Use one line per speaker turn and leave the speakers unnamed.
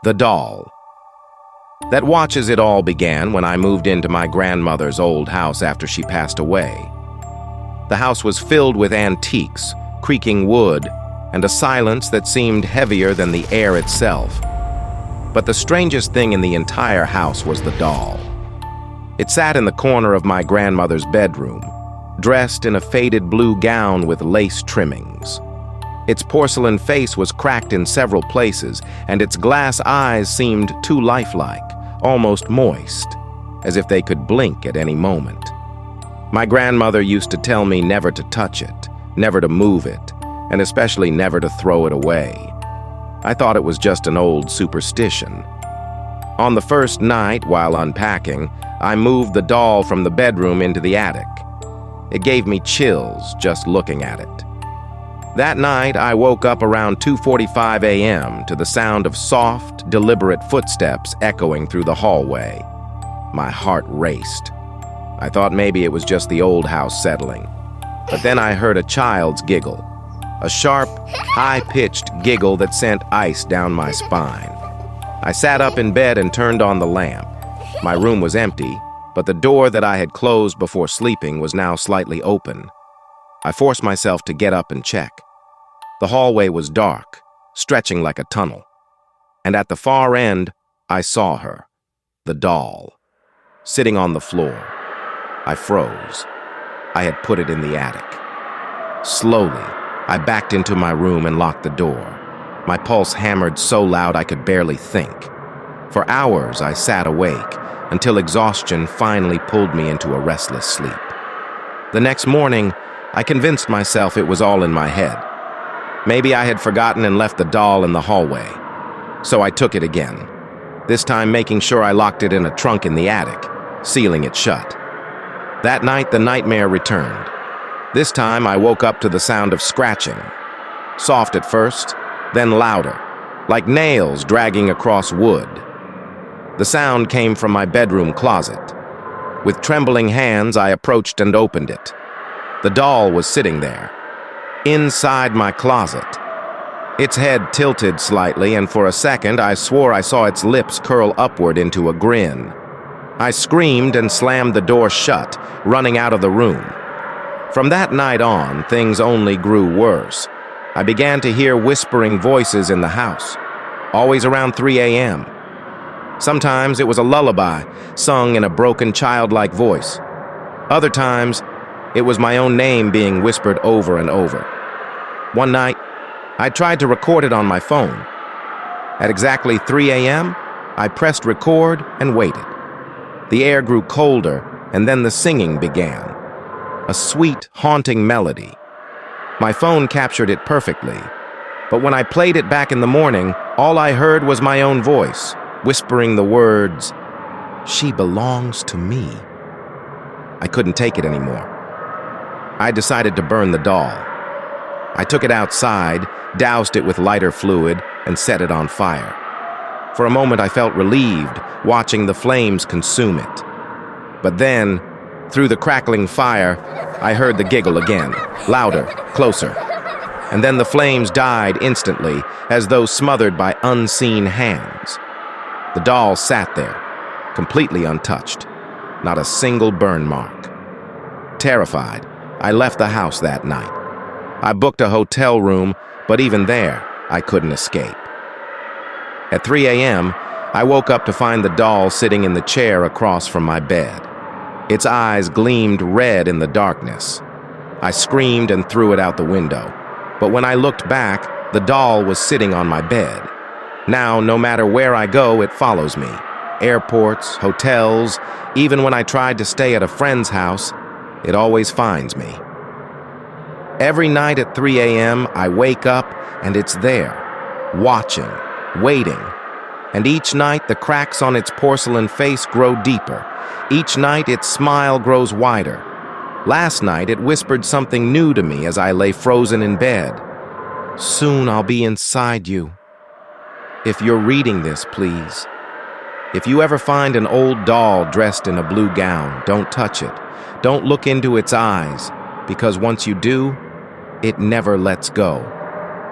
The doll. That watch as it all began when I moved into my grandmother's old house after she passed away. The house was filled with antiques, creaking wood, and a silence that seemed heavier than the air itself. But the strangest thing in the entire house was the doll. It sat in the corner of my grandmother's bedroom, dressed in a faded blue gown with lace trimmings. Its porcelain face was cracked in several places, and its glass eyes seemed too lifelike, almost moist, as if they could blink at any moment. My grandmother used to tell me never to touch it, never to move it, and especially never to throw it away. I thought it was just an old superstition. On the first night, while unpacking, I moved the doll from the bedroom into the attic. It gave me chills just looking at it. That night, I woke up around 2:45 a.m. to the sound of soft, deliberate footsteps echoing through the hallway. My heart raced. I thought maybe it was just the old house settling. But then I heard a child's giggle, a sharp, high-pitched giggle that sent ice down my spine. I sat up in bed and turned on the lamp. My room was empty, but the door that I had closed before sleeping was now slightly open. I forced myself to get up and check. The hallway was dark, stretching like a tunnel. And at the far end, I saw her, the doll, sitting on the floor. I froze. I had put it in the attic. Slowly, I backed into my room and locked the door. My pulse hammered so loud I could barely think. For hours, I sat awake, until exhaustion finally pulled me into a restless sleep. The next morning, I convinced myself it was all in my head. Maybe I had forgotten and left the doll in the hallway. So I took it again, this time making sure I locked it in a trunk in the attic, sealing it shut. That night, the nightmare returned. This time, I woke up to the sound of scratching. Soft at first, then louder, like nails dragging across wood. The sound came from my bedroom closet. With trembling hands, I approached and opened it. The doll was sitting there, inside my closet. Its head tilted slightly, and for a second I swore I saw its lips curl upward into a grin. I screamed and slammed the door shut, running out of the room. From that night on, things only grew worse. I began to hear whispering voices in the house, always around 3 a.m. Sometimes it was a lullaby, sung in a broken childlike voice. Other times, it was my own name being whispered over and over. One night, I tried to record it on my phone. At exactly 3 a.m., I pressed record and waited. The air grew colder, and then the singing began. A sweet, haunting melody. My phone captured it perfectly, but when I played it back in the morning, all I heard was my own voice, whispering the words, "She belongs to me." I couldn't take it anymore. I decided to burn the doll. I took it outside, doused it with lighter fluid, and set it on fire. For a moment I felt relieved, watching the flames consume it. But then, through the crackling fire, I heard the giggle again, louder, closer. And then the flames died instantly, as though smothered by unseen hands. The doll sat there, completely untouched, not a single burn mark. Terrified, I left the house that night. I booked a hotel room, but even there, I couldn't escape. At 3 a.m., I woke up to find the doll sitting in the chair across from my bed. Its eyes gleamed red in the darkness. I screamed and threw it out the window. But when I looked back, the doll was sitting on my bed. Now, no matter where I go, it follows me. Airports, hotels, even when I tried to stay at a friend's house, it always finds me. Every night at 3 a.m., I wake up and it's there, watching, waiting. And each night, the cracks on its porcelain face grow deeper. Each night, its smile grows wider. Last night, it whispered something new to me as I lay frozen in bed. "Soon I'll be inside you. If you're reading this, please. If you ever find an old doll dressed in a blue gown, don't touch it. Don't look into its eyes, because once you do, it never lets go."